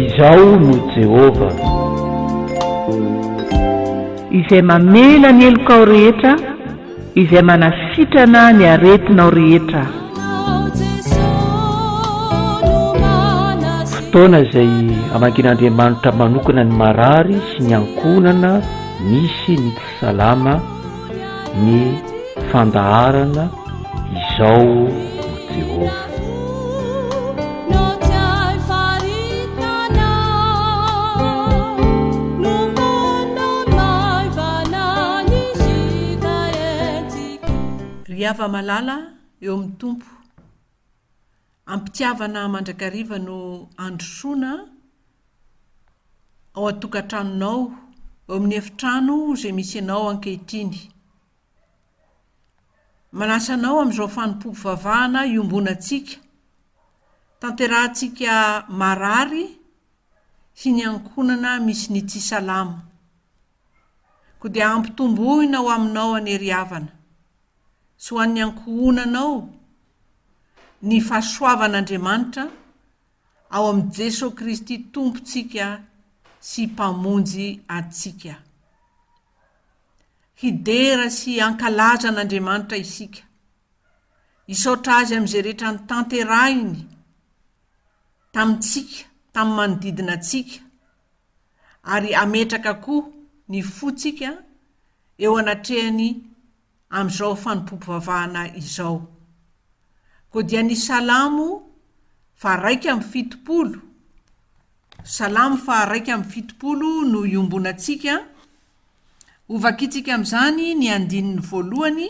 Izaho no Jehovah, izay mamela ny elokao rehetra, izay manasitrana ny aretinao rehetra. Fotoana izay amankin'Andriamanitra manokana ny marary sy ny ankonana misy ny tsy salama, ny fandaharana. Izaho no Jehovah. Riava malala eo amin'ny tompo, ampitiavana mandrakariva no androsoana ao atokantranonao, eo amin'ny efitrano izay misy ianao ankehitriny. Manasanao amin'izao fanompoam-pivavahana iombonantsika, tanterahantsika marary sy ny ankonana misy ny tsy salama. Koa dia ampitomboina ho aminao anery havana, sy ho an'ny ankohonanao ny fahasoavan'Andriamanitra ao amin'ny Jesosy Kristy tompontsika sy mpamonjy antsika. Hidera sy ankalaza an'Andriamanitra isika, isaotra azy amin'izay rehetra ny tanterahiny tamintsika, tamin'ny manodidina antsika, ary ametraka koa ny fotsika eo anatrehany amin'izao fanompoam-pivavahana izao. Koa dia ny salamo fa 1:70, salamo fa 1:70 no iombonantsika. Ovakitsika amin'izany ny andinin'ny voalohany,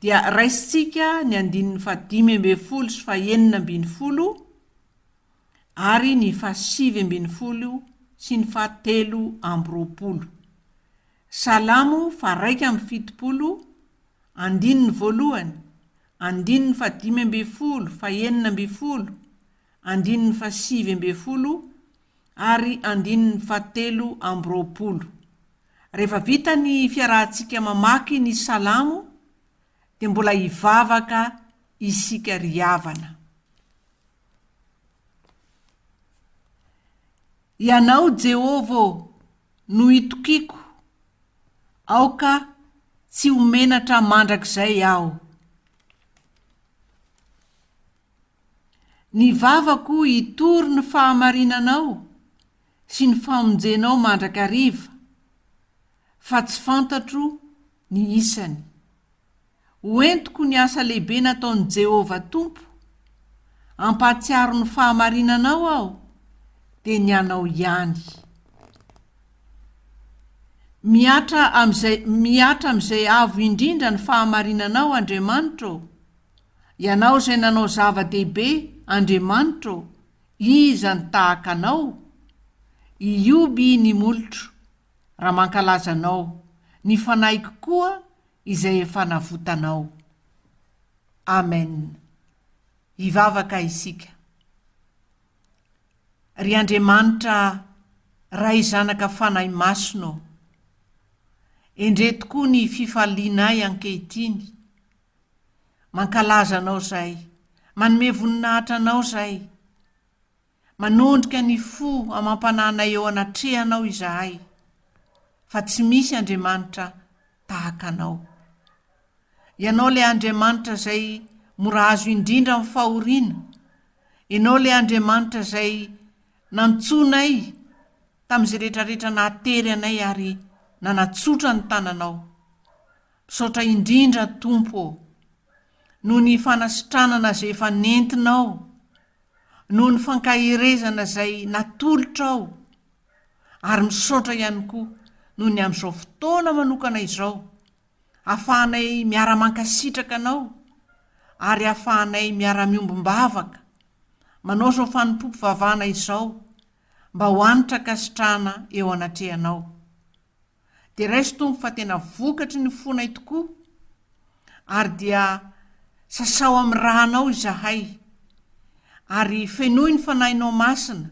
dia raisintsika ny andinin'ny 5:90 sy 6:90, ary ny 7:20 sy ny 7:20. Salamo fa 1:70, andinin'ny voalohany, andinin'ny 5:90, 6:90, andinin'ny 7:20, ary andinin'ny 7:20. Rehefa vita ny fiarahantsika mamaky ny salamo, dia mbola hivavaka isika riavana. Ianao Jehovah no itokiko, aoka tsy homenatra mandrakizay aho. Ny vavako hitory ny fahamarinanao sy ny famonjenao mandrakariva, fa tsy fantatro ny isany. Hoentiko ny asa lehibe nataon'i Jehovah Tompo, ampahatsiaro ny fahamarinanao aho, dia ny anao ihany. Miatra amin'izay avo indrindra ny fahamarinanao, Andriamanitra. Ianao izay nanao zava-dehibe, Andriamanitra, iza ny tahaka anao? Ioby ny molotro raha mankalaza anao, ny fanahy koa izay efa navotanao. Amen. Hivavaka isika. Ry Andriamanitra, ray zanaka fanahy masino, endretoko ny fifalianay ankehitriny. Mankalaza anao zay, manome voninahitra anao zay, manondrika ny fo amampananay eo anatrehanao izahay, fa tsy misy Andriamanitra tahaka anao. Ianao le Andriamanitra zay mora azo indrindra amin'ny fahoriana, ianao le Andriamanitra zay nantsonay tamin'izay rehetrarehetra nahatery anay ary nanatsotra ny tananao. Misaotra indrindra Tompo, noho ny fanasitranana izay efa nentinao, noho ny fankahirezana izay natolotrao, ary misaotra ihany koa noho ny amin'izao fotoana manokana izao, ahafahanay miara-mankasitraka anao, ary ahafahanay miara-miombom-bavaka, manao izao fanompoam-pivavahana izao, mba ho anitra kasitrahana eo anatrehanao. Dia raiso Tompo fa tena vokatry ny fonay tokoa, ary dia sasao amin'ny rahanao izahay, ary fenoy ny fanahinao masina,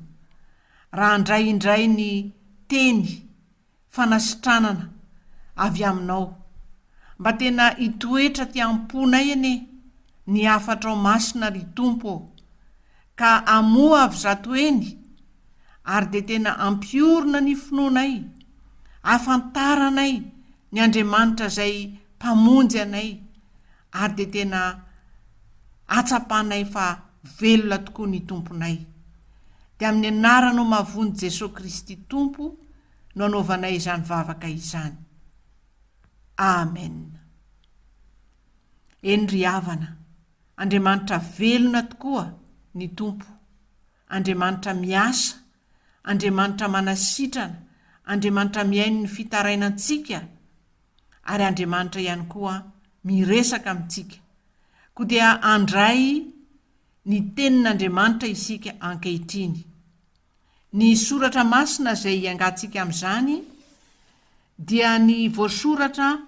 raha indraindray ny teny fanasitranana avy aminao, mba tena hitoetra ty amponay ane, ny afatra ao masina ry tompo ka amoa avy zato eny ary de tena ampiorina ny finoanay afantaranay ny Andriamanitra zay mpamonjy anay ary de tena atsapanay fa velona tokoa ny tomponay de amin'ny anaranao mavony Jesosy Kristy tompo no anaovanay izany vavaka izany. Amen. Eny ry havana, Andriamanitra velona tokoa ny tompo, Andriamanitra miasa, Andriamanitra manasitrana, Andriamanitra miaino ny fitarainantsika ary Andriamanitra ihany koa miresaka amintsika. Koa dia andray ny tenin'Andriamanitra isika ankehitriny. Ny soratra masina zay iangatsika amin'izany dia ny voasoratra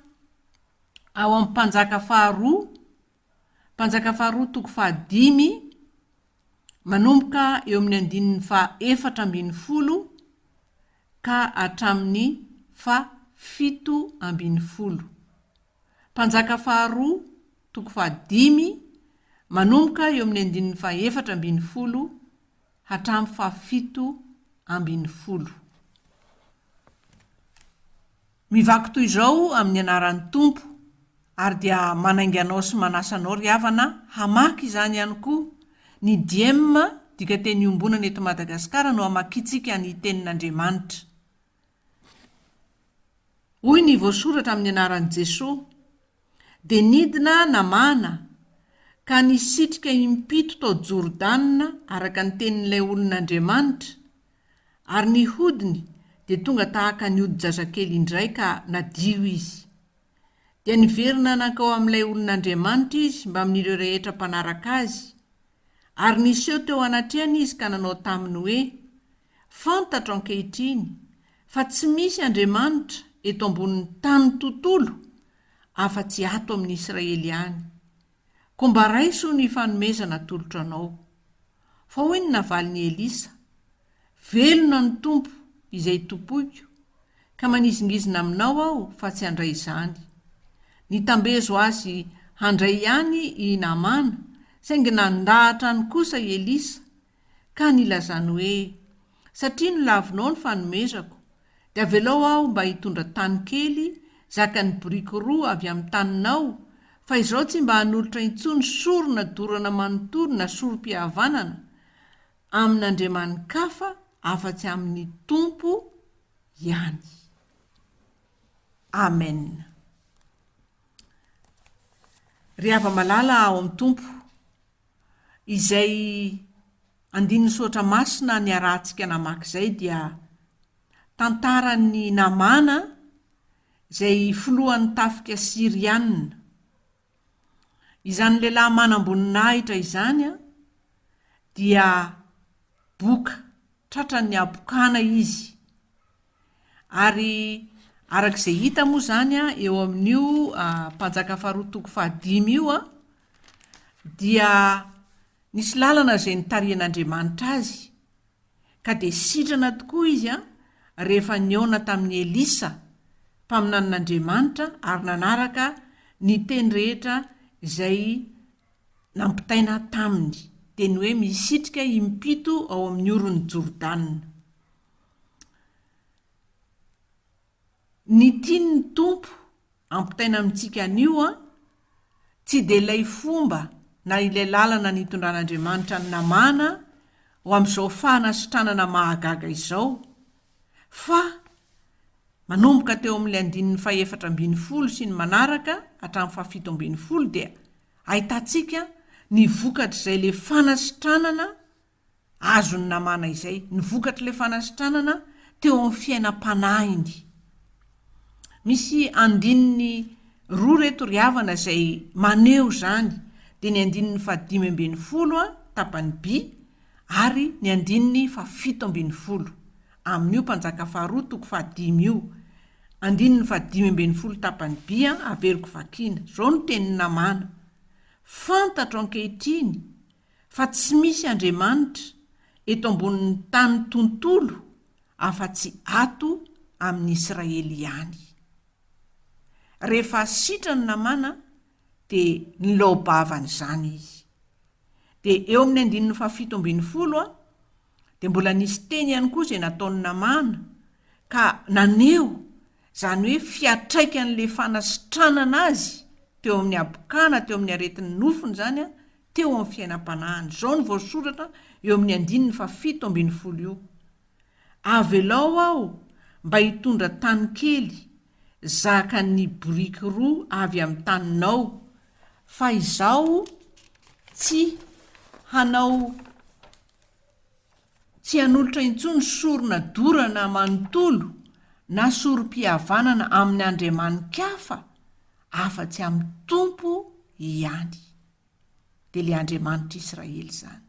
ao amin'ny Mpanjaka faharoa 5 manomboka eo amin'ny 4:12 ka hatramin'ny 7:10. Mpanjaka faharoa 5 manomboka eo amin'ny 4:12 hatramin'ny 7:10. Mivaky toy izao amin'ny anaran'ny Tompo ary dia manainganao sy manasanao ry havana hamaky izany ihany koa ny diema dika teny iombonana eto Madagasikara no hamakitsika ny tenin'Andriamanitra. Hoy ny voasoratra amin'ny anaran'i Jesosy: de nidina namana ka nisitrika impito tao Jordanina araka ny tenin'ilay olon'Andriamanitra ary ny hodiny de tonga tahaka ny hody zazakely indray ka nadio izy. Dia niverina nankao amin'ilay olon'Andriamanitra izy mba amin'ireo rehetra mpanaraka azy ary niseho teo anatrehany izy ka nanao taminy hoe: fantatro ankehitriny fa tsy misy Andriamanitra eto ambonin'ny tany tontolo afa-tsy ato amin'ny Israely ihany. Ko mba raiso ny fanomezana tolotra anao. Fa hoy ny navalin'i Elisa: velona ny Tompo izay topoiko ka manizingizina aminao aho fa tsy handray izany. Nitambezo azy handray ihany i Namana saingy nandahatra ny kosa i Elisa ka nilazany hoe: satria nolavinao ny fanomezako dia avelao aho mba hitondra tany kely zakany biriky 2 avy amin'ny taninao, fa izao tsy mba hanolotra intsony sorona dorana manontolo na sorom-pihavanana amin'Andriamanikafa afa-tsy amin'ny Tompo ihany. Amen. Ry hava-malala ao amin'ny Tompo, izay andininy soatra masina ny arahantsika namak'izay dia tantaran'ny Namana izay filohan'ny tafika Sirianina. Izany lehilahy manam-boninahitra izany dia boka tratran'ny abokana izy. Ary arak'izay hita moa zany eo amin'io Mpanjaka faharoa 5 io dia nisy lalana izay nitarian'Andriamanitra azy ka de sitrana tokoa izy rehefa niona tamin'ny Elisa mpaminan'Andriamanitra ary nanaraka ny teny rehetra izay nampitaina taminy, teny hoe misitrika impito ao amin'ny oron'ny Jordanina. Ny tian'ny Tompo ampitaina amintsika an'io tsy de ilay fomba na ilay lalana nitondran'Andriamanitra ny Namana ho amin'izao fahanasitranana mahagaga izao, fa manomboka teo amin'ilay 4:12 sy ny manaraka hatramin'ny 7:12 dia ahitantsika ny vokatra izay le fanasitranana azony Namana izay, ny vokatra le fanasitranana teo amin'ny fiainam-panahiny. Misy andininy 2 reto ry havana izay maneho zany, dia ny andininy 15 tapany B ary ny andininy 17 amin'io Mpanjaka faharoa 5 io. Andininy 15 tapany B averiko vakina, zao no tenin'ny Namana: fantatro ankehitriny fa tsy misy Andriamanitra eto ambonin'ny tany tontolo afa-tsy ato amin'ny Israely ihany. Rehefa sitrany Namana dia nylaobavany izany izy. Dia eo amin'ny 17 dia mbola nisy teny ihany koa izay nataony namana ka naneo izany hoe fiatraika n'le fanasitranana azy teo amin'ny abokana teo amin'ny aretin'ny nofony zany a teo amin'ny fiainam-panahiny. Izao ny voasoratra eo amin'ny 17 io. Avelao aho mba hitondra tany kely zaka ny boriky 2 avy amin'ny taninao, fa izaho tsy hanolotra intsony sorona dorana manontolo na sorom-pihavanana amin'ny andriamanikafa afa-tsy amin'ny tompo ihany. Dia le Andriamanitra Israely zany.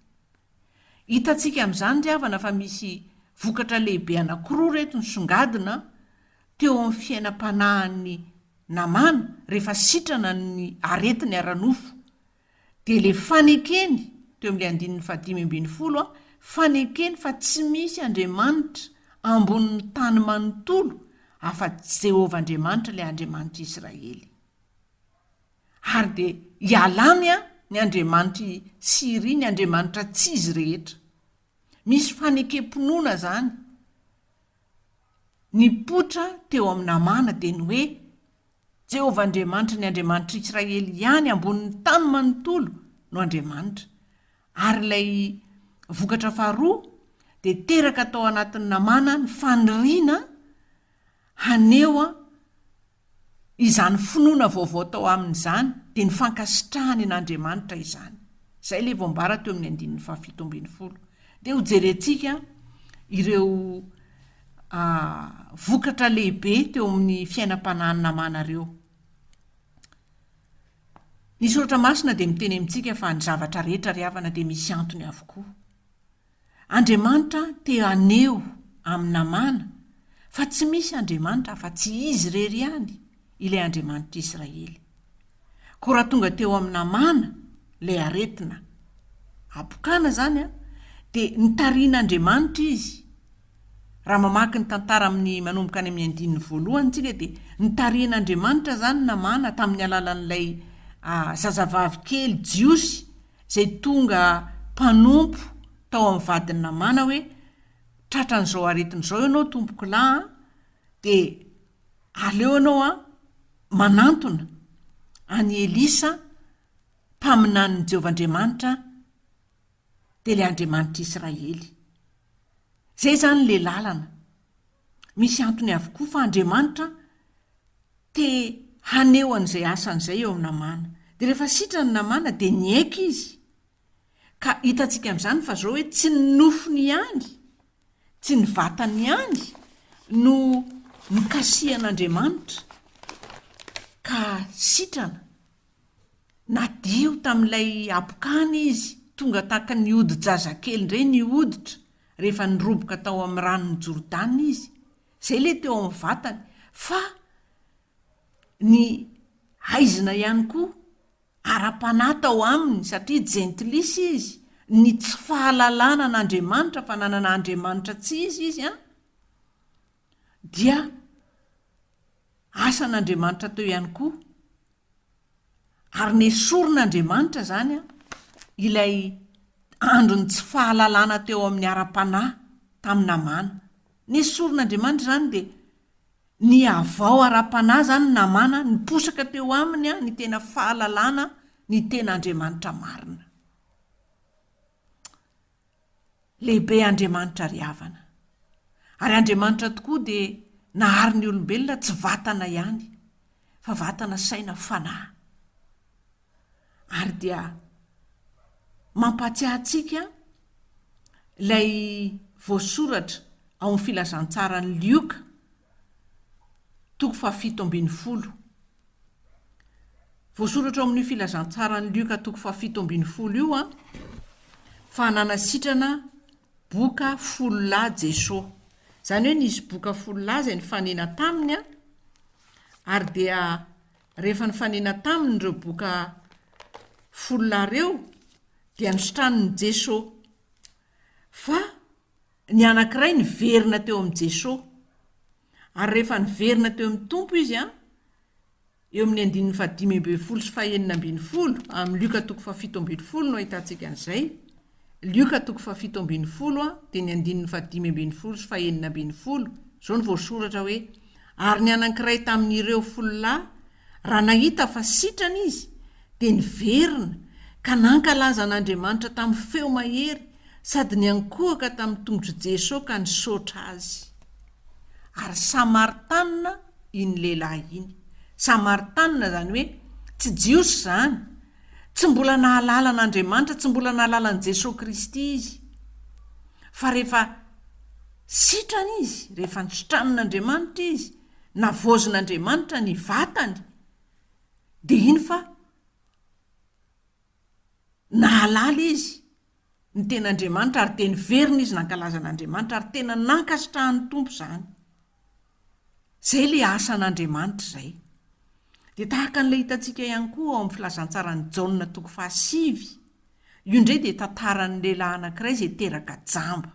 Hitantsika amin'izany ry havana fa misy vokatra lehibe anankiroa reto nisongadina teo amin'ny fiainam-panahin'ny namana rehefa sitrana ny aretiny aranofo. Dia le fanekeny teo amin'ny 15 fanekeny fa tsy misy Andriamanitra ambonin'ny tany manontolo afa-tsy Jehovah Andriamanitra ilay Andriamanitra Israely. Ary dia ialany ny Andriamanitra Siria, ny Andriamanitra tsy izy rehetra. Misy fanekem-pinoana zany. Ny potra teo amin'ny namana dia ny hoe Jehovah Andriamanitra, ny Andriamanitra Israely ihany ambonin'ny tany manontolo no Andriamanitra. Ary ilay vokatra faharoa dia teraka tao anatin'ny namana ny faniriana haneo izany finoana vaovao tao amin'izany dia ny fankasitrahany n'Andriamanitra izany. Izay ilay voambara teo amin'ny 17. Dia ho jerentsika ireo vokatra lehibe teo amin'ny fiainam-panahin'ny namanareo. Ny soratra masina dia miteny amintsika fa ny zavatra rehetra ry havana dia misy antony avokoa. Andriamanitra te aneo amin'ny namana fa tsy misy Andriamanitra fa tsy izy rery ihany ilay Andriamanitra Israely. Koa raha tonga teo amin'ny namana ilay aretina abokana zany dia nitarian'Andriamanitra izy. Raha mamaky ny tantara amin'ny manomboka any amin'ny 1 tsika dia nitarian'Andriamanitra zany namana tamin'ny alalan'ilay zazavavy kely Jiosy izay tonga mpanompo tao amin'ny vadiny namana hoe tratran'izao aretin'izao ianao tompoko lahy dia aleo ianao manantona any Elisa mpaminan'ny Jehovah Andriamanitra dia ilay Andriamanitra Israely. Zay zany le lalana. Misy antony avokoa fa Andriamanitra te haneo an'izay asan'izay eo amin'ny namana. Dia rehefa sitrany namana dia niaika izy. Ka hitantsika amin'izany fa zao hoe tsy ny nofony ihany, tsy ny vatany ihany no nikasihan'Andriamanitra ka sitrana. Nadio tamin'ilay abokana izy, tonga tahaka ny odi-jazakely indray ny hoditra rehefa niroboka tao amin'ny ranon'ny Jordana izy. Izay le teo amin'ny vatany. Fa ny haizina ihany koa ara-panahy tao aminy satria jentilisa izy, ny tsy fahalalana n'Andriamanitra fa nanana Andriamanitra tsy izy dia asan'Andriamanitra teo ihany koa. Ary nesoron'Andriamanitra zany ilay androny tsy fahalalana teo amin'ny ara-panahy tamin'ny namana. Nesoron'Andriamanitra zany dia ny avao ara-panahy zany namana niposaka teo aminy ny tena fahalalana, ny tena Andriamanitra marina. Lehibe Andriamanitra ry havana. Ary Andriamanitra tokoa dia nahary ny olombelona tsy vatana ihany fa vatana saina fanahy. Ary dia mampatsiahy antsika ilay voasoratra ao amin'ny filazantsarany Lioka 7:70. Voasoratra ao amin'ny filazantsarany Lioka 7:70 io fa nanasitrana boka 10 lahy Jesosy. Zany hoe nisy boka 10 lahy izay nifanena taminy ary dia rehefa nifanena taminy ireo boka 10 lahy ireo dia nisotraniny Jesosy. Fa ny anankiray niverina teo amin'ny Jesosy. Ary rehefa niverina teo amin'ny tompo izy eo amin'ny 5:12 sy 9:10 amin'ny Lioka 7:12 no ahitantsika an'izay. Lioka 7:12 dia ny 5:12 sy 9:10 zao ny voasoratra hoe ary ny anankiray tamin'ireo folo-lahy raha nahita fa sitrana izy dia niverina ka nankalaza an'Andriamanitra tamin'ny feo mahery sady niankohaka tamin'ny tongotra Jesosy ka nisaotra azy. Ary Samaritanina iny lehilahy iny. Samaritanina zany hoe tsy jiosy zany, tsy mbola nahalala an'Andriamanitra, tsy mbola nahalala an' Jesosy Kristy izy. Fa rehefa sitrana izy, rehefa nisotranan'Andriamanitra izy, navozon'Andriamanitra ny vatany, dia iny fa nahalala izy ny ten'Andriamanitra ary teny verina izy nankalaza an'Andriamanitra ary tena nankasitrahan'ny tompo zany. Zay le asan'Andriamanitra zay. Dia tahaka n'ilay hitantsika ihany koa ao amin'ny filazantsarany Jaona 5:5. Io indray dia tantaran'ny lehilahy anankiray izay teraka jamba.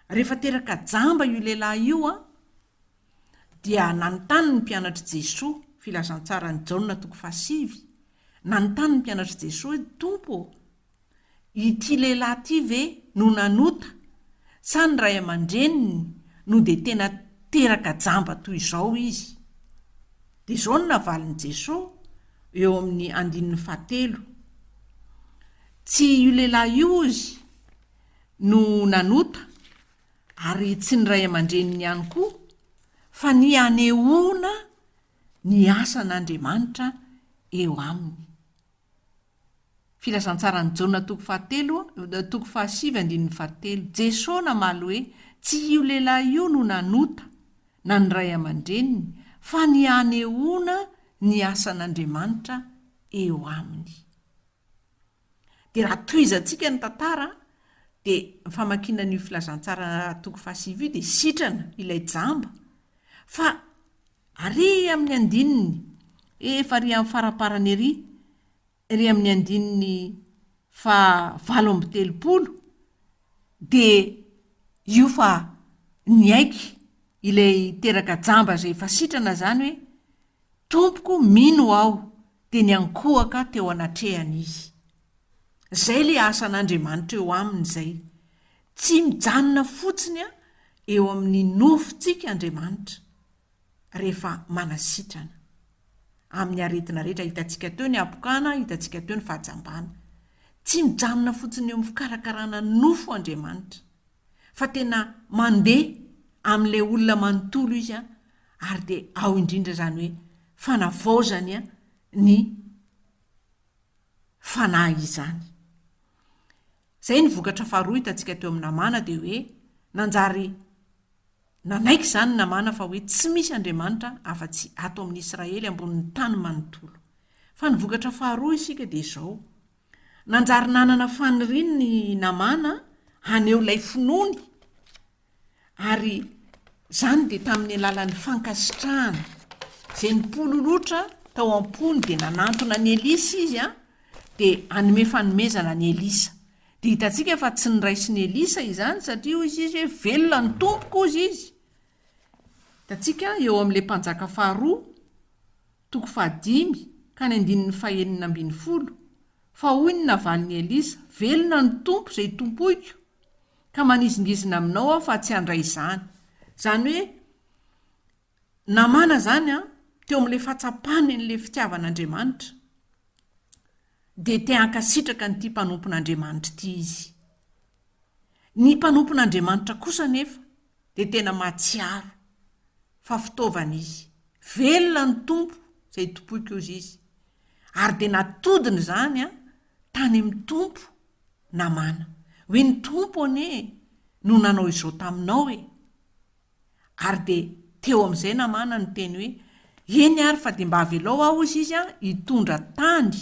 Rehefa teraka jamba io lehilahy io dia nanontany ny mpianatra Jesosy, filazantsarany Jaona 5:5. Nanontany ny mpianatra Jesosy hoe Tompo, ity lehilahy ity ve no nanota sa ny ray aman-dreniny no dia tena teraka jamba toy izao izy? Dia izao no navalin'i Jesosy eo amin'ny 7. Tsy io lehilahy io izy no nanota ary tsy ny ray aman-dreniny ihany koa, fa ny anehoana ny asan'Andriamanitra eo aminy. Filazantsarany Jaona 5:7. Jesosy namaly hoe tsy io lehilahy io no nanota na ny ray aman-dreniny, fa ny anehoana ny asan'Andriamanitra eo aminy. Dia raha tohizantsika ny tantara dia famakiana ny filazantsara 5:7 io dia sitrana ilay jamba, fa ary amin'ny andininy efa ary amin'ny faraparany ery amin'ny andininy 9:30 dia io fa niaiky ilay teraka jamba zay efa sitrana zany hoe Tompoko mino aho, dia niankohaka teo anatrehany izy. Zay le asan'Andriamanitra eo aminy zay. Tsy mijanona fotsiny eo amin'ny nofontsika Andriamanitra rehefa manasitrana. Amin'ny aretina rehetra hitantsika teo ny apokana, hitantsika teo ny fahajambana. Tsy mijanona fotsiny eo amin'ny fikarakarana nofo Andriamanitra, fa tena mandeha amin'ilay olona manontolo izy ary dia ao indrindra zany hoe fanavaozany ny fanahy izany. Zay ny vokatra faharoa hitantsika teo amin'ny namana dia hoe nanjary nanaiky zany namana fa hoe tsy misy Andriamanitra afa-tsy ato amin'ny Israely ambonin'ny tany manontolo. Fa ny vokatra faharoa isika dia izao. Nanjary nanana faniriany ny namana haneo ilay finoany, ary zany dia tamin'ny alalan'ny fankasitrahana zay ny pololotra tao am-pony dia nanantona ny Elisa izy dia anome fanomezana ny Elisa. Dia hitantsika fa tsy niraisy ny Elisa izany satria izy hoe velona ny tompoko izy. Hitantsika eo amin'ilay mpanjaka faharoa 5 ka ny 9:9. Fa hoy ny navalin'ny Elisa, velona ny tompo izay tompoiko, ka manizingizina aminao aho fa tsy handray izany. Zany hoe namana zany teo amin'ilay fahatsapany n'ilay fitiavan'Andriamanitra dia te hankasitraka nyity mpanompon'Andriamanitra ity izy. Ny mpanompon'Andriamanitra kosa nefa dia tena mahatsiaro fa fitaovana izy. Velona ny tompo izay tompoiko izy, ary dia natodiny zany tany amin'ny tompo namana. Hoe ny tompo ane no nanao izao taminao ary dia teo amin'izay namana ny teny hoe eny ary fa dia mba avelao aho izy hitondra tany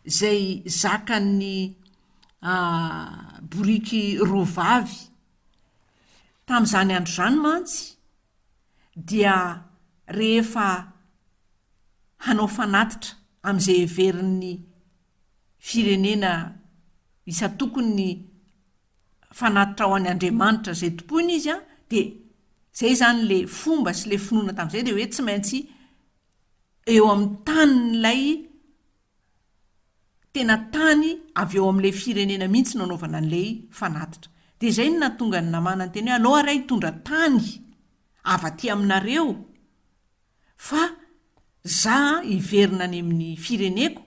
zay zakan'ny boriky roavavy. Tamin'izany andro zany mantsy dia rehefa hanao fanatitra amin'izay heverin'ny firenena isatokony ny fanatitra ao any Andriamanitra zay tompoiny izy dia zay zany le fomba sy le finoana tamin'izay dia hoe tsy maintsy eo amin'ny tanyn'ilay tena tany avy eo amin'ilay firenena mihitsy nanaovana n'ilay fanatitra. Dia izay no natonga ny namana ny teny hoe aleo ary hitondra tany afa-ty aminareo fa za hiverina any amin'ny fireneko,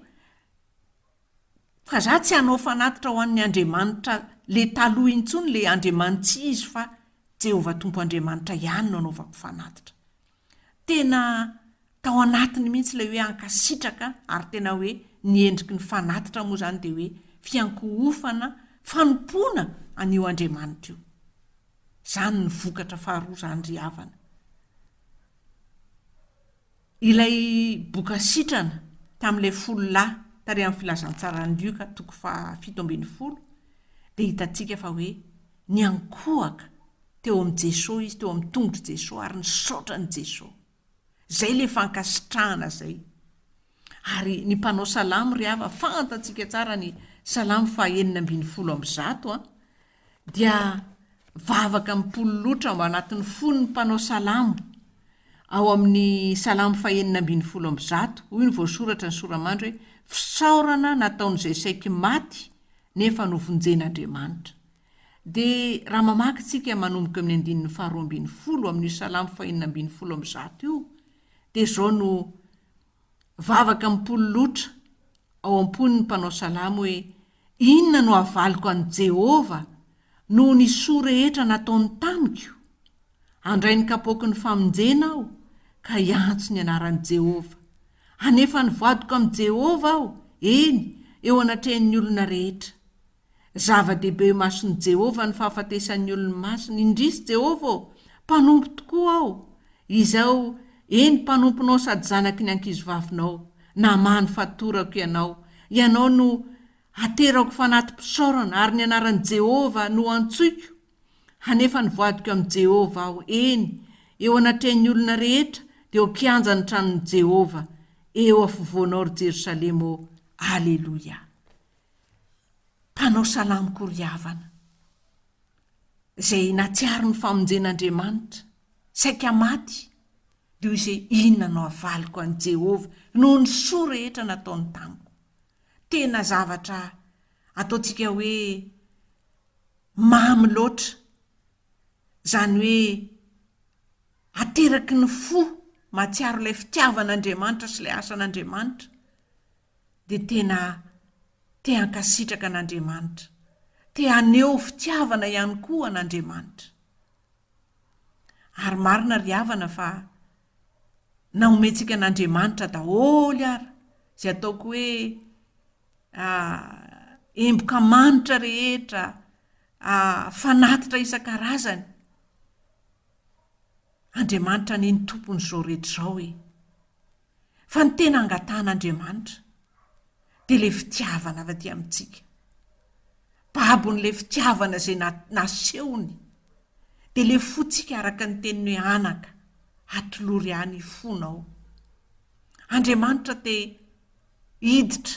fa za tsy hanao fanatitra ho an'ny Andriamanitra le taloha intsony le Andriamanitra izy fa Jehovah tompo Andriamanitra ihany no anaovako fanatitra. Tena tao anatiny mihitsy ilay hoe ankasitraka ary tena hoe niendriky ny fanatitra moa zany dia hoe fiankohofana fanompoana an'io Andriamanitra io. Zany ny vokatra faharoa zany ry havana. Ilay boka sitrana tamin'ilay folo lahy tary amin'ny filazantsarany Lioka 7:70 dia hitantsika fa hoe niankohaka teo amin'ny Jesosy izy, teo amin'ny tongotry Jesosy ary nisaotra ny Jesosy. Zay le fankasitrahana zay. Ary ny mpanao salamo ry hava fantatsika tsara ny salamo 9:100 dia vavaka mipololotra mba anatin'ny fony ny mpanao salamo. Ao amin'ny salamo 9:100 hoy ny voasoratra ny soramandry hoe fisaorana nataon'izay saiky maty nefa novonjen'Andriamanitra. Dia raha mamaky tsika manomboka amin'ny 2:20 amin'ny salamo 9:100 io dia zao no vavaka mipololotra ao am-pony ny mpanao salamo hoe inona no avaliko an'i Jehovah no ny soa rehetra nataony tamiko. Andray ny kapoky ny famonjena aho ka iantso ny anaran'i Jehovah. Anefa ny vadiko amin'i Jehovah aho, eny eo anatrehan'ny olona rehetra. Zava-dehibe eo mason'i Jehovah ny fahafatesan'ny olona masina. Indrisy Jehovah mpanompo tokoa aho. Izao eny mpanomponao sady zanaky ny ankizivavinao, namany fatorako ianao. Ianao no aterako fanaty-pisaorana ary ny anaran'i Jehovah no antsoiko. Anefa ny vadiko amin'i Jehovah aho, eny eo anatrehan'ny olona rehetra dia ho kianja ny tranon'i Jehovah eo afovoanao ry Jerosalema. Aleloia. Mpanao salamo koa ry havana izay natsiaro ny famonjen'Andriamanitra saika maty dia izay inona no avaliko an'i Jehovah noho ny soa rehetra nataony tamiko. Tena zavatra ataontsika hoe mamy loatra, zany hoe ateraky ny fo matsiaro ilay fitiavan'Andriamanitra sy ilay asan'Andriamanitra dia tena te hankasitraka an'Andriamanitra, te haneho fitiavana ihany koa an'Andriamanitra. Ary marina ry havana fa naomentsika an'Andriamanitra daholo ary izay ataoko hoe emboka manitra rehetra, fanatitra isan-karazany. Andriamanitra ny tompony izao rehetra izao hoe fa ny tena angatan'Andriamanitra dia ilay fitiavana avy aty amintsika. Babon'ilay fitiavana izay nasehony dia ilay fotsika araka ny teniny hoe anaka atolory any fonao. Andriamanitra te hiditra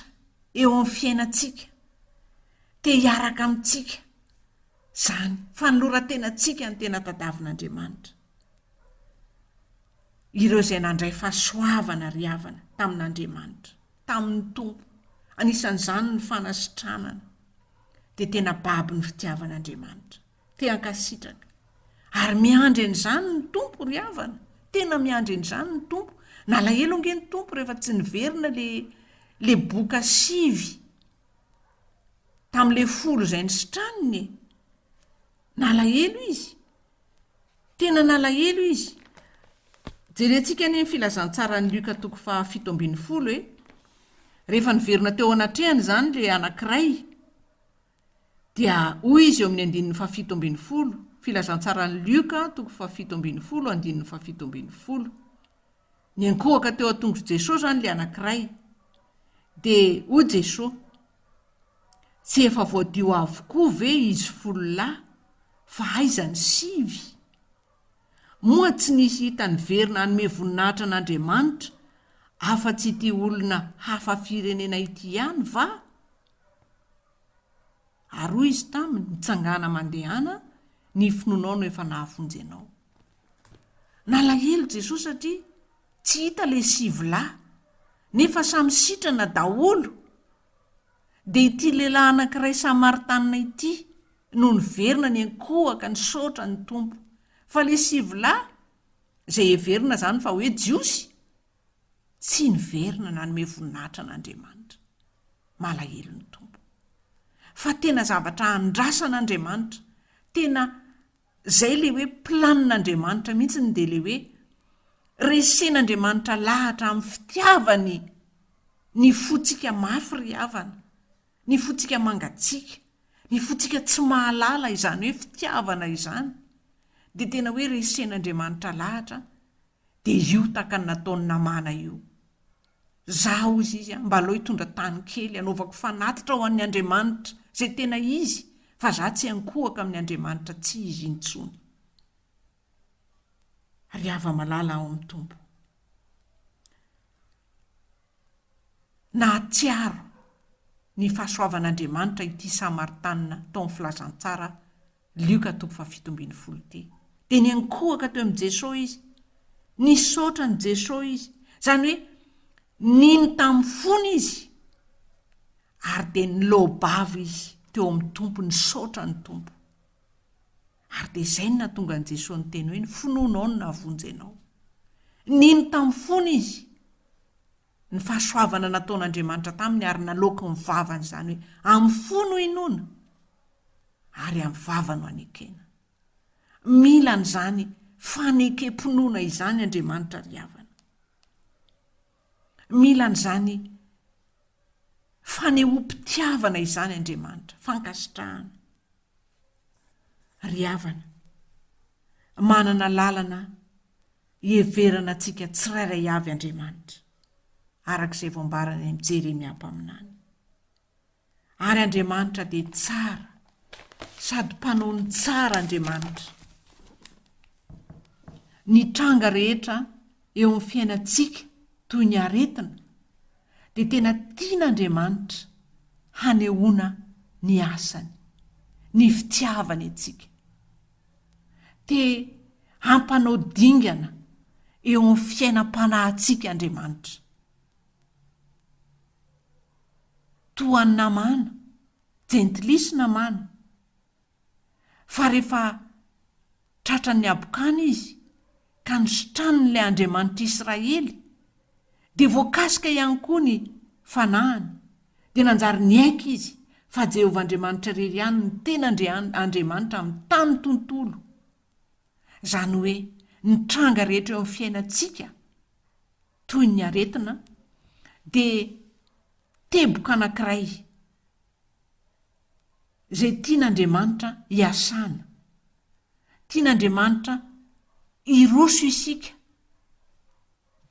eo amin'ny fiainantsika, te hiaraka amintsika. Zany fanoloran-tenantsika ny tena tadavin'Andriamanitra. Ireo izay nandray fahasoavana ry havana tamin'Andriamanitra, tamin'ny tompo, anisan'izany ny fanasitranana, dia tena baby ny fitiavan'Andriamanitra, te hankasitraka. Ary miandry an'izany ny tompo ry havana, tena miandry an'izany ny tompo. Nalahelo ange ny tompo rehefa tsy niverina le boka 7 tamin'ilay 10 izay nisitraniny. Nalahelo izy, tena nalahelo izy. Jerentsika ny filazantsarany Lioka 7:70 hoe rehefa niverina teo anatrehany zany le anankiray dia hoy izy eo amin'ny 7:70, filazantsarany Lioka 7:70. Niankohaka teo atongotry Jesosy zany le anankiray dia hoy Jesosy, tsy efa voadio avokoa ve izy 10 lahy fa aiza ny 9? Moa tsy nisy hita ny verina hanome voninahitra an'Andriamanitra afa-tsy ity olona hafa firenena ity ihany va? Ary hoy izy taminy, nitsangana mandehana ny finonao no efa nahafonjenao. Nalahelo Jesosy satria tsy hita le 7 lahy nefa samy sitrana daholo dia ity lehilahy anankiray samaritana ity no niverina ny ankohaka ny sotra ny tompo fa le sivolahy izay heverina izany fa hoe jiosy tsy niverina nanome voninahitra an'Andriamanitra. Malahelo ny tompo fa tena zavatra andrasan'Andriamanitra, tena zay le hoe planin'Andriamanitra mihitsy ny dia le hoe resen'Andriamanitra lahatra amin'ny fitiavany ny fotsika mafy ry havana, ny fotsika mangatsika, ny fotsika tsy mahalala izany hoe fitiavana izany, dia tena hoe resen'Andriamanitra lahatra dia io tahaka ny nataony namana io. Zaho izy mba aleo hitondra tany kely anaovako fanatitra ho an'ny Andriamanitra izay tena izy, fa za tsy ankohaka amin'ny Andriamanitra tsy izy intsony. Ry hava-malala ao amin'ny tompo, nahatsiaro ny fahasoavan'Andriamanitra ity Samaritanina tao amin'ny filazantsara Lioka 7:10. Dia ny ankohaka teo amin'i Jesosy izy, nisaotra ny Jesosy izy, izany hoe niny tamin'ny fony izy, ary dia nilobava izy teo amin'ny tompo, nisaotra ny tompo. Ary dia izay no nahatonga ny Jesosy ny teny hoe ny finoanao no nahavonjy ianao. Niny tamin'ny fony izy, ny fahasoavana nataon'Andriamanitra taminy ary naloky ny vavany, izany hoe amin'ny fono inoana ary amin'ny vavano anekena. Mila n'izany fanekempinoana izany Andriamanitra ry havana. Mila n'izany fanehoam-pitiavana izany Andriamanitra, fankasitrahana. Ry havana, manana lalana hieverana antsika tsirairay avy Andriamanitra, arak'izay voambarana amin'ny Jeremia mpaminany. Ary Andriamanitra dia tsara, sady mpanaony tsara Andriamanitra. Ny tranga rehetra eo amin'ny fiainantsika toy ny aretina dia tena tian'Andriamanitra hanehoana ny asany, ny fitiavany antsika. Dia hampanao dingana eo amin'ny fiainam-panahintsika Andriamanitra. Toany namana, jentilisy namana, fa rehefa tratran'ny abokana izy ka nisotran'ilay Andriamanitra Israely, dia voakasika ihany koa ny fanahany, dia nanjary niaika izy fa Jehovah Andriamanitra irery ihany ny tena Andriamanitra amin'ny tany tontolo. Izany hoe ny tranga rehetra eo amin'ny fiainantsika toy ny aretina dia teboka anankiray izay tian'Andriamanitra hiasana, tian'Andriamanitra hiroso isika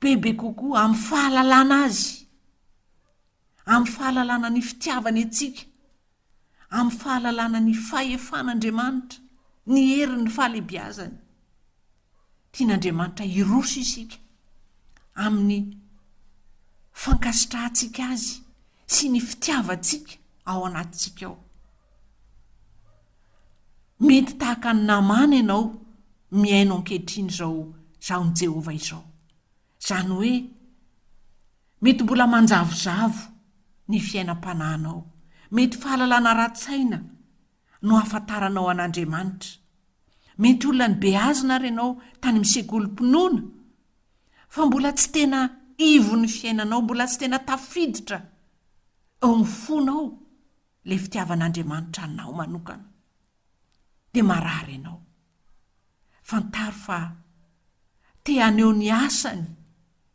bebe kokoa amin'ny fahalalana azy, amin'ny fahalalana ny fitiavany antsika, amin'ny fahalalana ny fahefan'Andriamanitra, ny herin'ny fahalebiazany. Tian'Andriamanitra hiroso isika amin'ny fankasitrahantsika azy sy ny fitiavantsika ao anatintsika ao. Mety tahaka ny namana ianao miaino ankehitriny izao ny Jehovah izao. Izany hoe mety mbola manjavozavo ny fiainam-panahinao, mety fahalalana ra-tsaina no ahafantaranao an'Andriamanitra, mety olona ny beazina ary ianao tany misekolim-pinoana, fa mbola tsy tena ivo ny fiainanao, mbola tsy tena tafiditra eo amin'ny fonao le fitiavan'Andriamanitra anao manokana. Dia marary ianao. Fantaro fa te haneho ny asany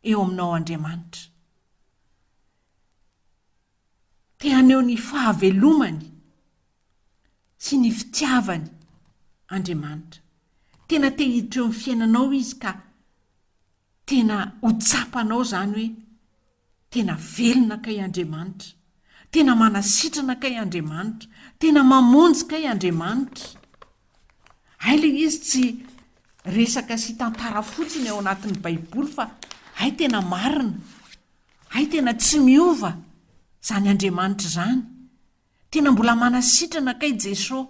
eo aminao Andriamanitra, te haneho ny fahavelomany sy ny fitiavany Andriamanitra. Tena te hiditra eo amin'ny fiainanao izy ka tena ho tsapanao izany hoe tena velona kay Andriamanitra, tena manasitrana kay Andriamanitra, tena mamonjy kay Andriamanitra. Hay le izy tsy resaka sy tantara fotsiny ao anatin'ny Baiboly, fa hay tena marina, hay tena tsy miova izany Andriamanitra izany, tena mbola manasitrana kay Jesosy.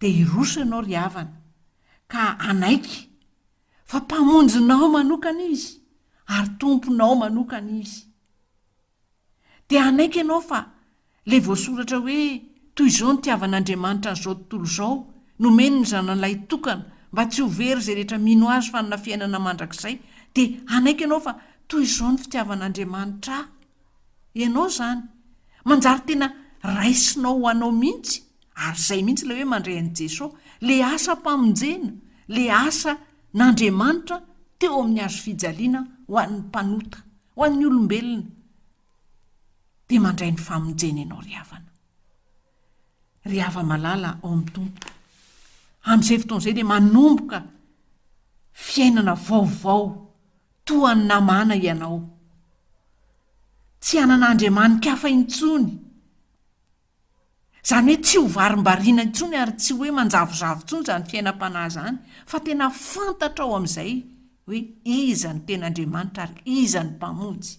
Dia hiroso ianao ry havana ka anaiky fa mpamonjinao manokana izy, ary tomponao manokana izy. Dia anaiky ianao fa le voasoratra hoe toy izao ny tiavan'Andriamanitra n'izao tontolo izao nomeny ny zanan'ilay tokana mba tsy ho very izay rehetra mino azy fanana fiainana mandrakizay, dia anaiky ianao fa toy izao ny fitiavan'Andriamanitra ianao izany manjary tena raisinao ho anao mihitsy, ary izay mihitsy ilay hoe mandray an'i Jesosy, le asa mpamonjena, le asa n'Andriamanitra teo amin'ny hazo fijaliana ho an'ny mpanota, ho an'ny olombelona, dia mandray ny famonjena ianao ry havana. Ry hava malala ao amin'ny tompo. Amin'izay fotoan'izay dia manomboka fiainana vaovao toa ny namana ianao. Tsy hanan'Andriamanika hafa intsony. Izany hoe tsy ho varim-bariana intsony ary tsy hoe manjavozavo intsony izany fiainam-panahy izany, fa tena fantatra ao amin'izay hoe iza ny ten'Andriamanitra ary iza ny mpamonjy,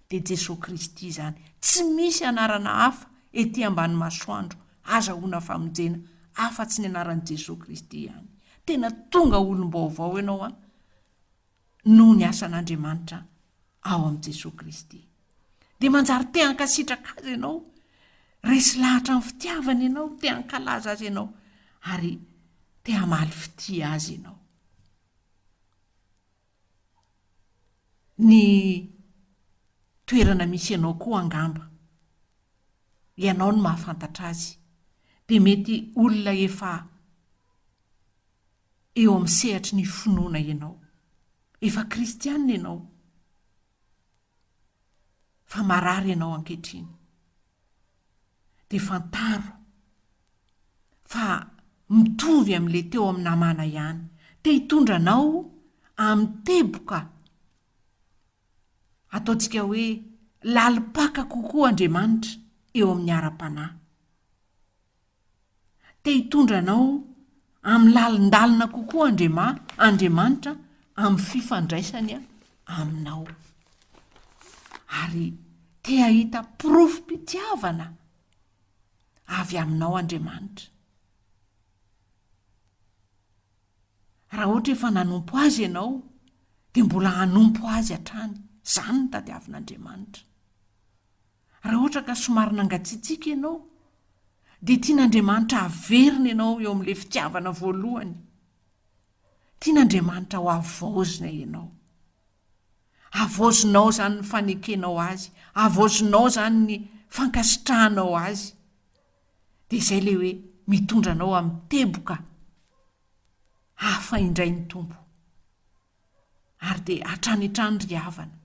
dia Jesosy Kristy izany. Tsy misy anarana hafa ety ambany masoandro azahoana famonjena afa-tsy ny anaran'i Jesosy Kristy ihany. Tena tonga olom-baovao ianao noho ny asan'Andriamanitra ao amin'i Jesosy Kristy. Dia manjary te hankasitraka azy ianao, resy lahatra amin'ny fitiavana ianao, te hankalaza azy ianao, ary te hamaly fitia azy ianao. Ny toerana misy ianao koa angamba, ianao no mahafantatra azy, dia mety olona efa eo amin'ny sehatry ny finoana ianao, efa kristianina ianao, fa marary ianao ankehitriny. Dia fantaro fa mitovy amin'ilay teo amin'ny namana ihany, te hitondra anao amin'ny teboka, ataontsika hoe lalipaka kokoa Andriamanitra eo amin'ny ara-panahy. Te hitondra anao amin'ny lalindalina kokoa Andriamanitra amin'ny fifandraisany aminao. Ary te hahita porofom-pitiavana avy aminao Andriamanitra. Raha ohatra efa nanompo azy ianao, dia mbola hanompo azy hatrany. Izany ny tadiavin'Andriamanitra. Raha ohatra ka somary nangatsiatsiaka ianao, dia tian'Andriamanitra haverina ianao eo amin'ilay fitiavana voalohany. Tian'Andriamanitra ho avaozina ianao. Avaozinao izany ny fanekenao azy, avaozinao izany ny fankasitrahanao azy. Dia izay ilay hoe mitondra anao amin'ny teboka hafa indray ny tompo. Ary dia hatranitrany ry havana,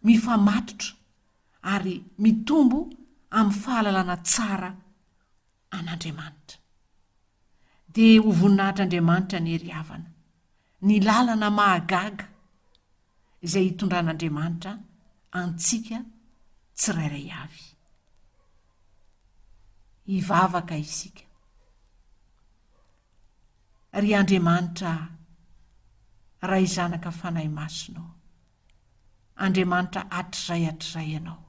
mifamatotra ary mitombo amin'ny fahalalana tsara an'Andriamanitra. Dia ho voninahitr'Andriamanitra ny ry havana, ny lalana mahagaga izay hitondran'Andriamanitra antsika tsirairay avy. Hivavaka isika. Ry Andriamanitra ray zanaka fanahy masonao, Andriamanitra hatrizay ianao,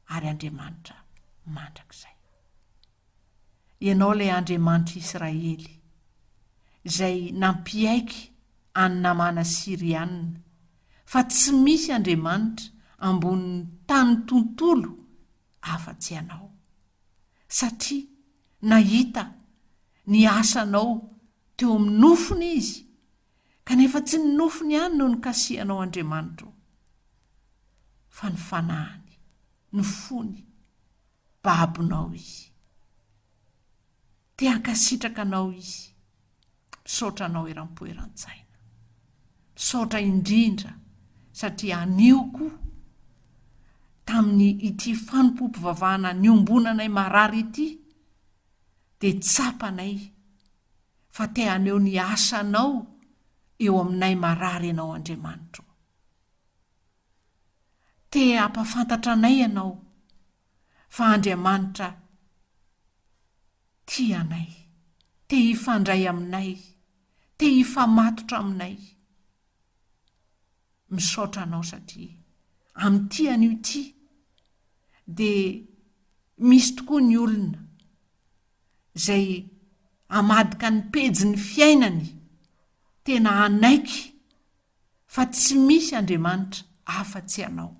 ary Andriamanitra mandrakizay. Ianao ilay Andriamanitra Israely izay nampiaiky any namana Sirianina, fa tsy misy Andriamanitra ambonin'ny tany tontolo afa-tsy ianao, satria nahita ny asanao teo amin'ny nofony izy, kanefa tsy ny nofony ihany no nikasihanao Andriamanitra, fa ny fanahiny, ny fony, babonao izy. Te hankasitraka anao izy, misaotra anao eram-poeran-tsaina, misaotra indrindra, satria anioko tamin'ny ity fanompoam-pivavahana niombonanay marary ity, dia tsapanay fa te haneo ny asanao eo aminay marary ianao Andriamanitra. Te hampafantatra anay ianao fa Andriamanitra tianay, te hifandray aminay, te hifamatotra aminay. Misaotra anao satria amin'ity anio ity dia misy tokoa ny olona izay amadika ny pejy ny fiainany, tena anaiky fa tsy misy andriamanitra afa-tsy anao.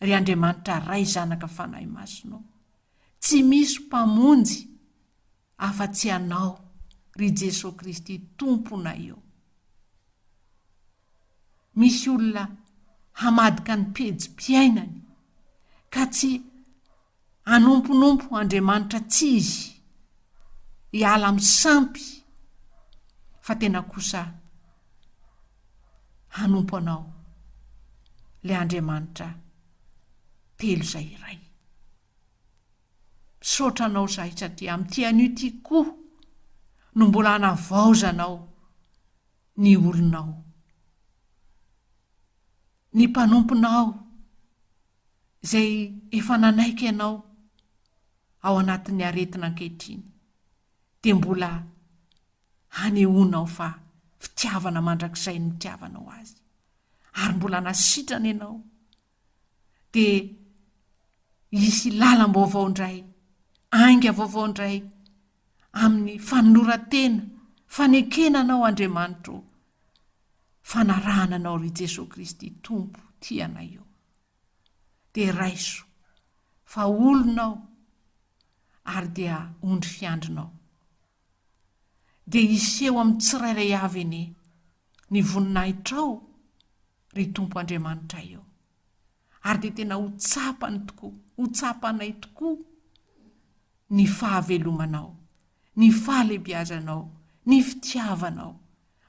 Ry andriamanitra ray zanaka fanahy masonao, tsy misy mpamonjy afa-tsy anao, ry Jesosy Kristy tompona eo. Misy olona hamadika ny pejim-piainany ka tsy hanomponompo andriamanitra tsy izy hiala amin'ny sampy, fa tena kosa hanompo anao le andriamanitra telo izay iray. Misaotra anao izahay satria amin'ity anio ty koa no mbola hanavaozanao ny olonao, ny mpanomponao izay efa nanaiky ianao ao anatin'ny aretina ankehitriny, dia mbola hanehoanao fa fitiavana mandrakizay ny fitiavanao azy, ary mbola nasitrana ianao dia hisy lalam-baovao indray, ainga vaovao indray amin'ny fanoloran-tena, fanekenanao Andriamanitra, fanarahananao ry Jesosy Kristy tompo tiana eo. Dia raiso fa olonao ary dia ondry fiandrinao, dia iseho amin'ny tsirairay avy ene ny voninahitrao ry tompo Andriamanitra eo, ary dia tena hotsapanay tokoa ny fahavelomanao, ny fahalebiazanao, ny fitiavanao,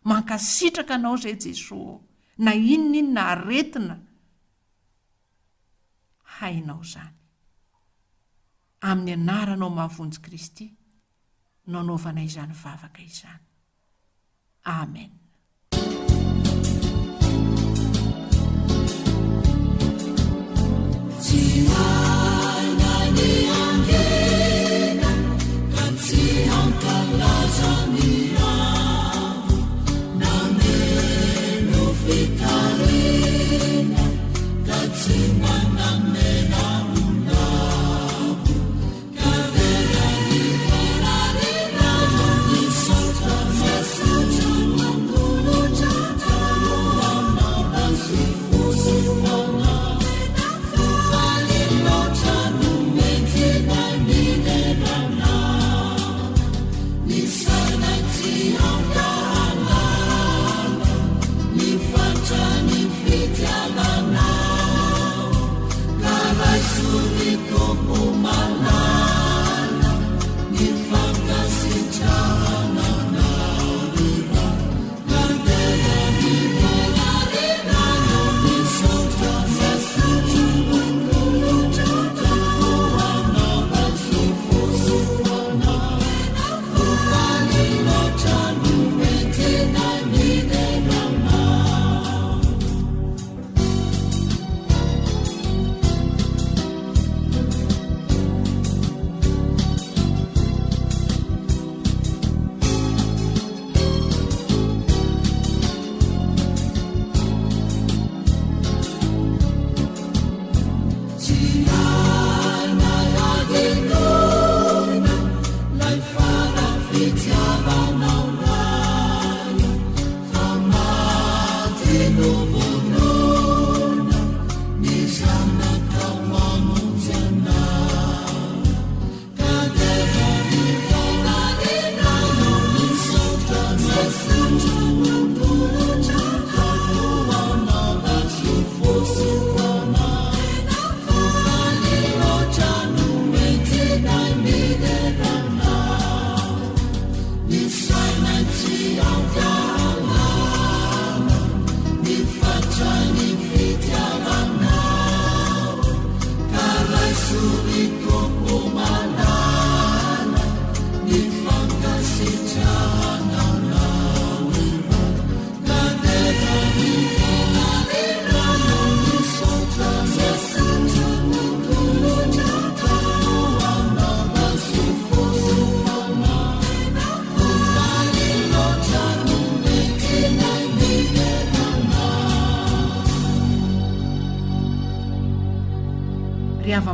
mankasitraka anao izay Jesosy, na inona aretina hainao izany. Amin'ny anaranao mahavonjy Kristy no anaovana izany vavaka izany. Amen.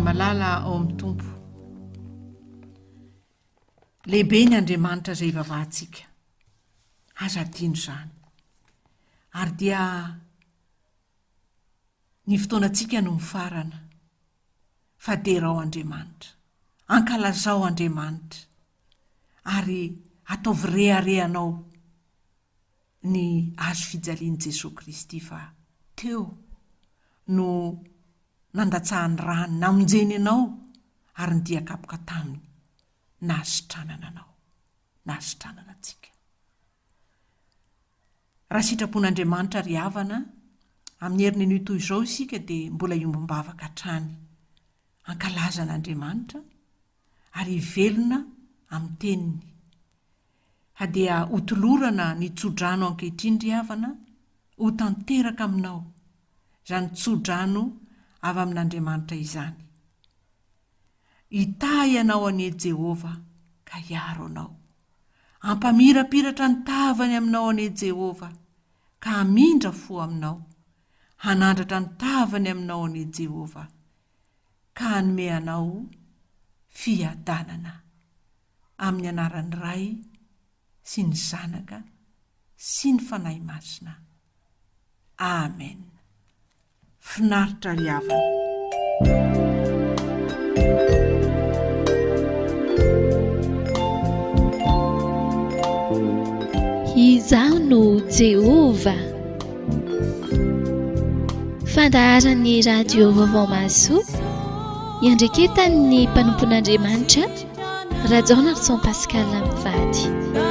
Malala ao amin'ny tompo. Lehibe ny Andriamanitra izay ivavahantsika, aza tiano izany, ary dia ny fotoanantsika no mifarana fa derao Andriamanitra, ankalazao Andriamanitra, ary ataovy reharehanao ny azo fijalian'i Jesosy Kristy fa teo no nandatsahany rany namonjeny anao ary nidiakapoka taminy nasitranana anao, nasitranana antsika. Raha sitrapon'Andriamanitra ry havana amin'ny herin'ny anio toy izao isika dia mbola iombam-bavaka hatrany ankalazan'Andriamanitra ary ivelona amin'ny teniny. Dia hotolorana ny tsodrano ankehitriny ry havana ho tanteraka aminao izany tsodrano avy amin'Andriamanitra izany. Hitahy ianao anie Jehovah ka hiaro anao, ampamirapiratra ny tavany aminao anie Jehovah ka hamindra fo aminao, hanandratra ny tavany aminao anie Jehovah ka hanome anao fiadanana, amin'ny anaran'ny Ray sy ny Zanaka sy ny Fanahy Masina. Amen. Finaritra ry havana. Izaho no Jehovah. Fandaharan'ny radio vaovao maso, iandreketan'ny mpanompon'Andriamanitra Rajaonarison Pascal mivady.